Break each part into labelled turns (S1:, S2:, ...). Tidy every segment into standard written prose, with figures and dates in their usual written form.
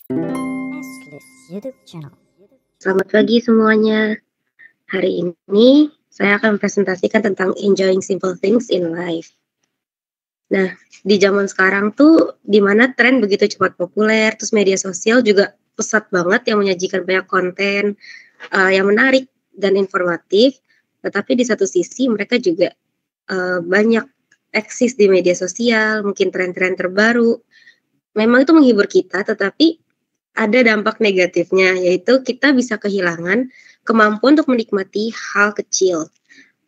S1: Nestlist YouTube channel.
S2: Selamat pagi semuanya. Hari ini saya akan presentasikan tentang enjoying simple things in life. Nah, di zaman sekarang tuh di mana tren begitu cepat populer, terus media sosial juga pesat banget yang menyajikan banyak konten yang menarik dan informatif. Tetapi di satu sisi mereka juga banyak eksis di media sosial, mungkin tren-tren terbaru. Memang itu menghibur kita, tetapi ada dampak negatifnya, yaitu kita bisa kehilangan kemampuan untuk menikmati hal kecil.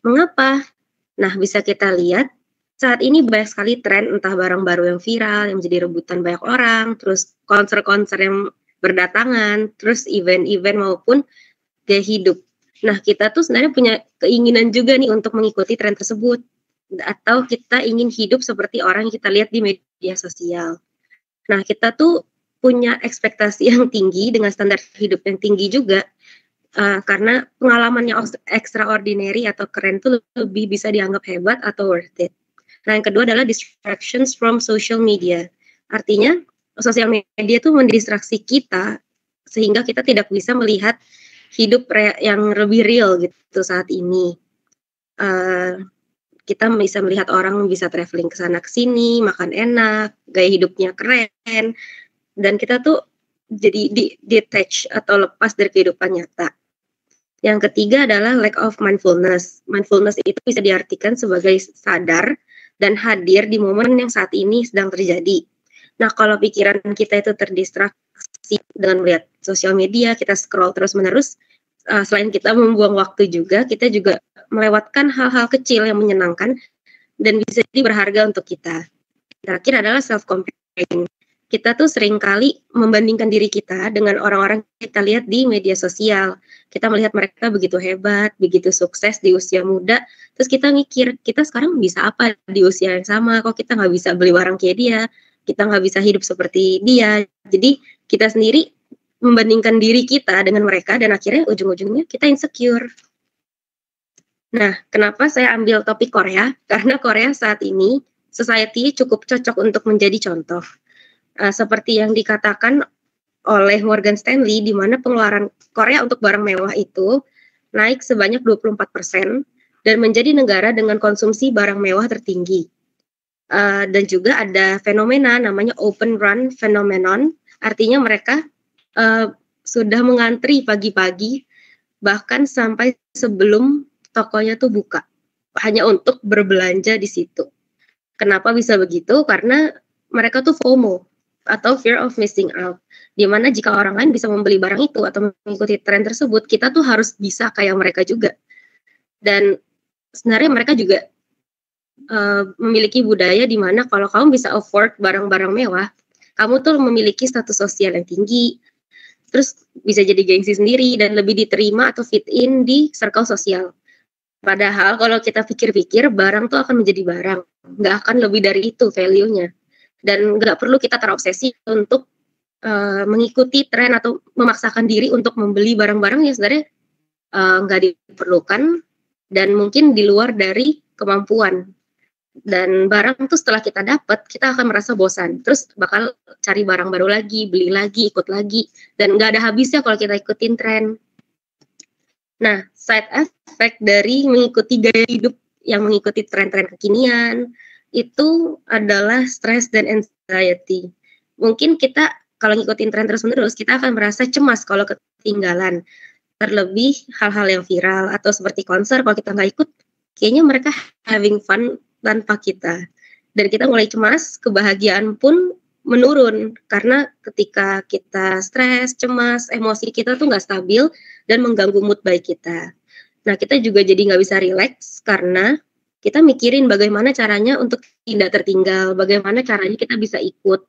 S2: Mengapa? Nah, bisa kita lihat saat ini banyak sekali tren entah barang baru yang viral, yang menjadi rebutan banyak orang, terus konser-konser yang berdatangan, terus event-event maupun gaya hidup. Nah, kita tuh sebenarnya punya keinginan juga nih untuk mengikuti tren tersebut, atau kita ingin hidup seperti orang yang kita lihat di media sosial. Nah, kita tuh punya ekspektasi yang tinggi dengan standar hidup yang tinggi juga, karena pengalaman yang extraordinary atau keren tuh lebih bisa dianggap hebat atau worth it. Nah, yang kedua adalah distractions from social media. Artinya, sosial media tuh mendistraksi kita sehingga kita tidak bisa melihat hidup yang lebih real gitu saat ini. Kita bisa melihat orang bisa traveling ke sana ke sini, makan enak, gaya hidupnya keren, dan kita tuh jadi detach atau lepas dari kehidupan nyata. Yang ketiga adalah lack of mindfulness. Mindfulness itu bisa diartikan sebagai sadar dan hadir di momen yang saat ini sedang terjadi. Nah, kalau pikiran kita itu terdistraksi dengan melihat sosial media, kita scroll terus-menerus, selain kita membuang waktu juga, kita juga melewatkan hal-hal kecil yang menyenangkan dan bisa jadi berharga untuk kita. Terakhir adalah self-compassion. Kita tuh seringkali membandingkan diri kita dengan orang-orang kita lihat di media sosial. Kita melihat mereka begitu hebat, begitu sukses di usia muda, terus kita mikir, kita sekarang bisa apa di usia yang sama, kok kita nggak bisa beli barang kayak dia, kita nggak bisa hidup seperti dia. Jadi kita sendiri membandingkan diri kita dengan mereka, dan akhirnya ujung-ujungnya kita insecure. Nah, kenapa saya ambil topik Korea? Karena Korea saat ini society cukup cocok untuk menjadi contoh. Seperti yang dikatakan oleh Morgan Stanley, di mana pengeluaran Korea untuk barang mewah itu naik sebanyak 24% dan menjadi negara dengan konsumsi barang mewah tertinggi. Dan juga ada fenomena namanya open run phenomenon, artinya mereka sudah mengantri pagi-pagi bahkan sampai sebelum tokonya tuh buka, hanya untuk berbelanja di situ. Kenapa bisa begitu? Karena mereka tuh FOMO atau fear of missing out. Di mana jika orang lain bisa membeli barang itu atau mengikuti tren tersebut, kita tuh harus bisa kayak mereka juga. Dan sebenarnya mereka juga memiliki budaya di mana kalau kamu bisa afford barang-barang mewah, kamu tuh memiliki status sosial yang tinggi, terus bisa jadi gengsi sendiri dan lebih diterima atau fit in di circle sosial. Padahal kalau kita pikir-pikir, barang tuh akan menjadi barang, nggak akan lebih dari itu value-nya. Dan nggak perlu kita terobsesi untuk mengikuti tren atau memaksakan diri untuk membeli barang-barang yang sebenarnya nggak diperlukan dan mungkin di luar dari kemampuan. Dan barang tuh setelah kita dapat, kita akan merasa bosan. Terus bakal cari barang baru lagi, beli lagi, ikut lagi. Dan nggak ada habisnya kalau kita ikutin tren. Nah, side effect dari mengikuti gaya hidup yang mengikuti tren-tren kekinian itu adalah stres dan anxiety. Mungkin kita kalau ngikutin tren terus-menerus, kita akan merasa cemas kalau ketinggalan. Terlebih hal-hal yang viral atau seperti konser, kalau kita nggak ikut, kayaknya mereka having fun tanpa kita. Dan kita mulai cemas, kebahagiaan pun menurun. Karena ketika kita stres, cemas, emosi kita tuh nggak stabil dan mengganggu mood baik kita. Nah, kita juga jadi nggak bisa rileks karena kita mikirin bagaimana caranya untuk tidak tertinggal, bagaimana caranya kita bisa ikut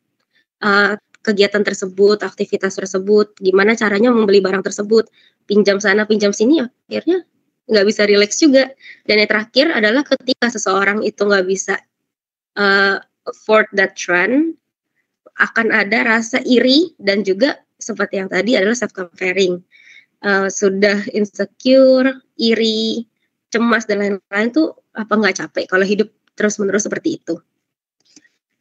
S2: kegiatan tersebut, aktivitas tersebut, gimana caranya membeli barang tersebut, pinjam sana, pinjam sini, akhirnya nggak bisa rileks juga. Dan yang terakhir adalah ketika seseorang itu nggak bisa afford that trend, akan ada rasa iri dan juga seperti yang tadi adalah self-comparing. Sudah insecure, iri, cemas, dan lain-lain tuh apa nggak capek kalau hidup terus-menerus seperti itu.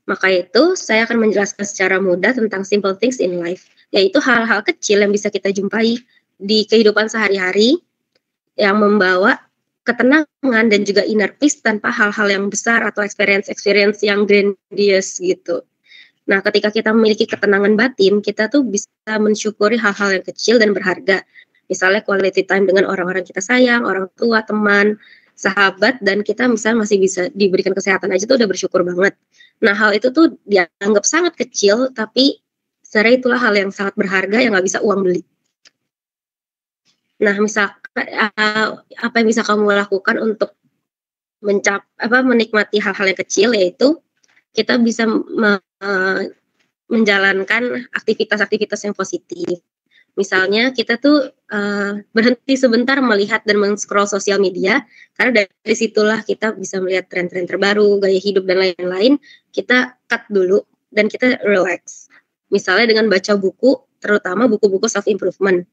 S2: Maka itu saya akan menjelaskan secara mudah tentang simple things in life, yaitu hal-hal kecil yang bisa kita jumpai di kehidupan sehari-hari yang membawa ketenangan dan juga inner peace tanpa hal-hal yang besar atau experience yang grandiose gitu. Nah, ketika kita memiliki ketenangan batin, kita tuh bisa mensyukuri hal-hal yang kecil dan berharga. Misalnya quality time dengan orang-orang kita sayang, orang tua, teman, sahabat, dan kita misalnya masih bisa diberikan kesehatan aja tuh udah bersyukur banget. Nah, hal itu tuh dianggap sangat kecil, tapi sebenarnya itulah hal yang sangat berharga yang nggak bisa uang beli. Nah, misalkan apa yang bisa kamu lakukan untuk menikmati hal-hal yang kecil, yaitu kita bisa menjalankan aktivitas-aktivitas yang positif. Misalnya kita tuh berhenti sebentar melihat dan men-scroll sosial media, karena dari situlah kita bisa melihat tren-tren terbaru, gaya hidup dan lain-lain. Kita cut dulu dan kita relax. Misalnya dengan baca buku, terutama buku-buku self-improvement.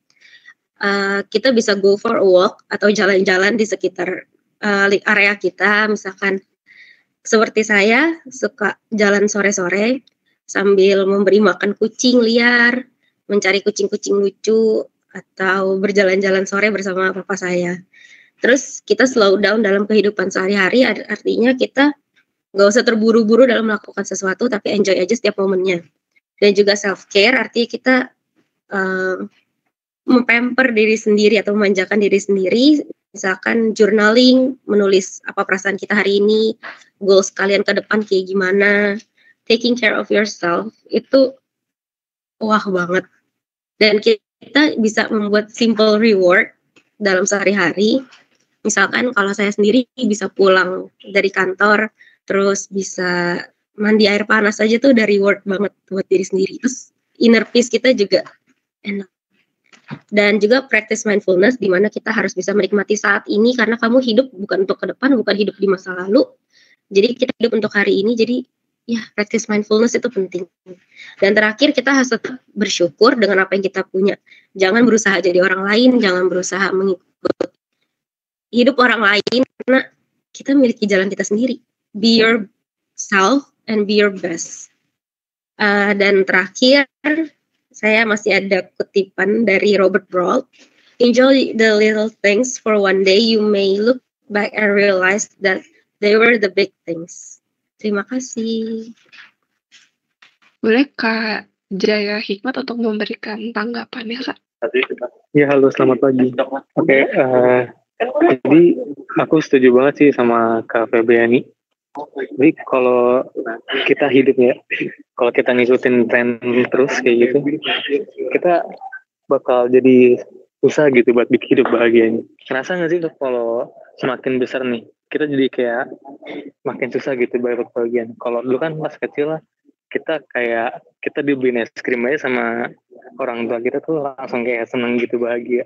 S2: Kita bisa go for a walk atau jalan-jalan di sekitar area kita. Misalkan seperti saya suka jalan sore-sore sambil memberi makan kucing liar, mencari kucing-kucing lucu, atau berjalan-jalan sore bersama papa saya. Terus kita slow down dalam kehidupan sehari-hari, artinya kita nggak usah terburu-buru dalam melakukan sesuatu, tapi enjoy aja setiap momennya. Dan juga self-care, artinya kita mempamper diri sendiri atau memanjakan diri sendiri, misalkan journaling, menulis apa perasaan kita hari ini, goals kalian ke depan kayak gimana, taking care of yourself, itu wah banget. Dan kita bisa membuat simple reward dalam sehari-hari. Misalkan kalau saya sendiri bisa pulang dari kantor, terus bisa mandi air panas aja tuh udah reward banget buat diri sendiri. Terus inner peace kita juga enak. Dan juga practice mindfulness, di mana kita harus bisa menikmati saat ini, karena kamu hidup bukan untuk ke depan, bukan hidup di masa lalu. Jadi kita hidup untuk hari ini, jadi ya practice mindfulness itu penting. Dan terakhir, kita harus tetap bersyukur dengan apa yang kita punya. Jangan berusaha jadi orang lain, jangan berusaha mengikuti hidup orang lain, karena kita memiliki jalan kita sendiri. Be yourself and be your best. Dan terakhir, saya masih ada kutipan dari Robert Brault. Enjoy the little things, for one day you may look back and realize that they were the big things. Terima kasih.
S1: Boleh Kak Jaya Hikmat untuk memberikan tanggapannya, Kak?
S3: Ya, halo, selamat pagi. Oke, jadi aku setuju banget sih sama Kak Febriani. Jadi kalau kita hidup ya, kalau kita ngikutin tren terus kayak gitu, kita bakal jadi susah gitu buat bikin hidup bahagia. Kerasa nggak sih kalau semakin besar nih, kita jadi kayak makin susah gitu buat bahagia. Kalau dulu kan pas kecil lah, kita dibeliin es krim aja sama orang tua kita tuh langsung kayak seneng gitu, bahagia.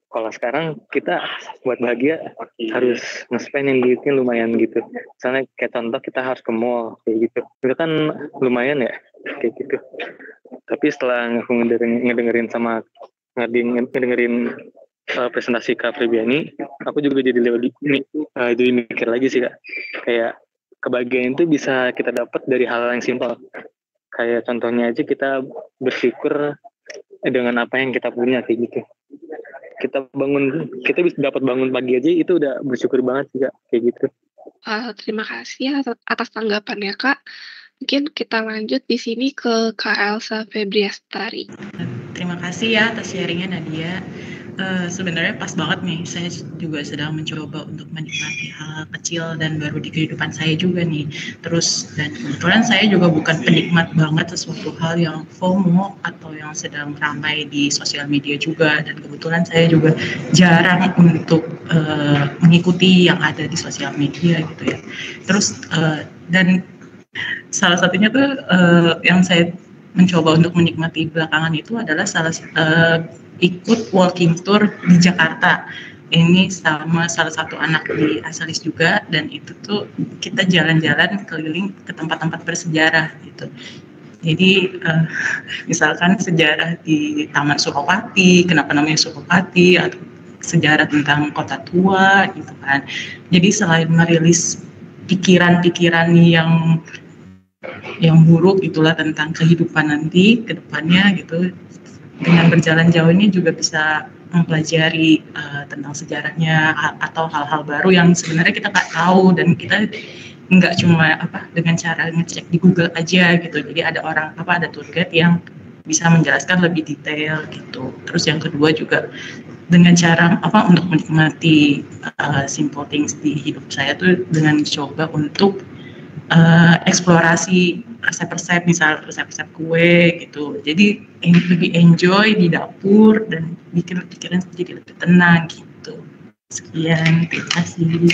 S3: Kalau sekarang kita buat bahagia harus nge-spend yang duitnya lumayan gitu. Misalnya kayak contoh kita harus ke mall kayak gitu. Itu kan lumayan ya kayak gitu. Tapi setelah aku ngedengerin presentasi Kak Febriani, aku juga jadi jadi mikir lagi sih Kak. Kayak kebahagiaan itu bisa kita dapat dari hal yang simpel. Kayak contohnya aja kita bersyukur dengan apa yang kita punya kayak gitu. Kita bisa dapat bangun pagi aja itu udah bersyukur banget sih Kak, kayak gitu.
S1: Terima kasih atas tanggapannya Kak. Mungkin kita lanjut di sini ke Kak Elsa Febriastari.
S4: Terima kasih ya atas sharingnya Nadia. Sebenarnya pas banget nih, saya juga sedang mencoba untuk menikmati hal kecil dan baru di kehidupan saya juga nih. Terus dan kebetulan saya juga bukan penikmat banget sesuatu hal yang FOMO atau yang sedang ramai di sosial media juga, dan kebetulan saya juga jarang untuk mengikuti yang ada di sosial media gitu ya. Terus dan salah satunya tuh yang saya mencoba untuk menikmati belakangan itu adalah ikut walking tour di Jakarta. Ini sama salah satu anak di Asalis juga, dan itu tuh kita jalan-jalan keliling ke tempat-tempat bersejarah gitu. Jadi misalkan sejarah di Taman Suropati, kenapa namanya Suropati, atau sejarah tentang kota tua gitu kan. Jadi selain merilis pikiran-pikiran yang yang buruk itulah tentang kehidupan nanti ke depannya gitu. Dengan berjalan jauh ini juga bisa mempelajari tentang sejarahnya atau hal-hal baru yang sebenarnya kita nggak tahu, dan kita nggak cuma dengan cara ngecek di Google aja gitu. Jadi ada ada tour guide yang bisa menjelaskan lebih detail gitu. Terus yang kedua juga dengan cara untuk menikmati simple things di hidup saya tuh dengan coba untuk eksplorasi resep-resep, misal resep-resep kue gitu. Jadi lebih enjoy di dapur dan bikin pikiran jadi lebih tenang gitu. Sekian, terima kasih.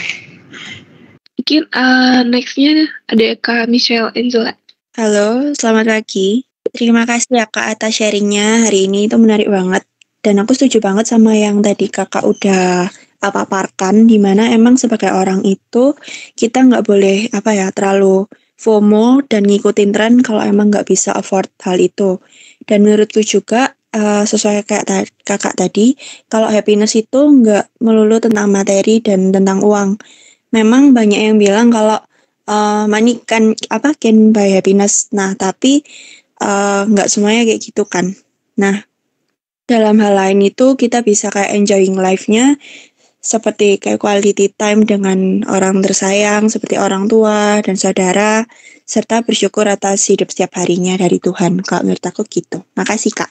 S1: Mungkin next-nya ada Kak Michelle Angela.
S5: Halo, selamat pagi. Terima kasih ya Kak atas sharingnya hari ini, itu menarik banget. Dan aku setuju banget sama yang tadi Kakak udah paparkan, dimana emang sebagai orang itu kita nggak boleh terlalu FOMO dan ngikutin tren kalau emang nggak bisa afford hal itu. Dan menurutku juga sesuai kayak Kakak tadi, kalau happiness itu nggak melulu tentang materi dan tentang uang. Memang banyak yang bilang kalau money can buy happiness. Nah, tapi nggak semuanya kayak gitu kan. Nah, dalam hal lain itu kita bisa kayak enjoying life-nya, seperti kayak quality time dengan orang tersayang, seperti orang tua dan saudara, serta bersyukur atas hidup setiap harinya dari Tuhan. Kalau menurut aku gitu. Makasih Kak.